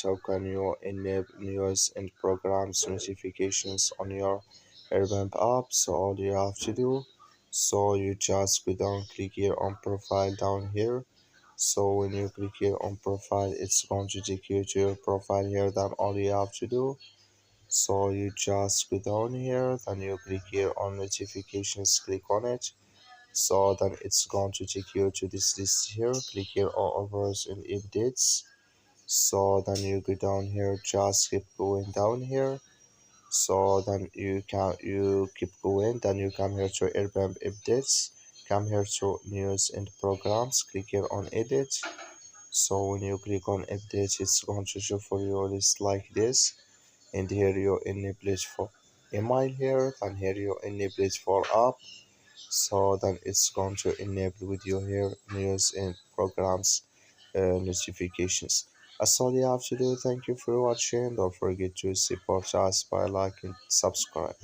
how can you enable news and programs notifications on your Airbnb app. So all you have to do, so you just go down, click here on profile down here. So when you click here on profile, it's going to take you to your profile here. Then all you have to do, so you just go down here, then you click here on notifications, click on it. So then it's going to take you to this list here. Click here on offers and updates. So then you go down here, just keep going down here. So then you keep going, then you come here to Airbnb updates, come here to news and programs, click here on edit. So when you click on update, it's going to show for you a list like this, and here you enable it for email here, and here you enable it for app. So then it's going to enable with you here news and programs notifications. That's all you have to do. Thank you for watching. Don't forget to support us by liking, subscribe.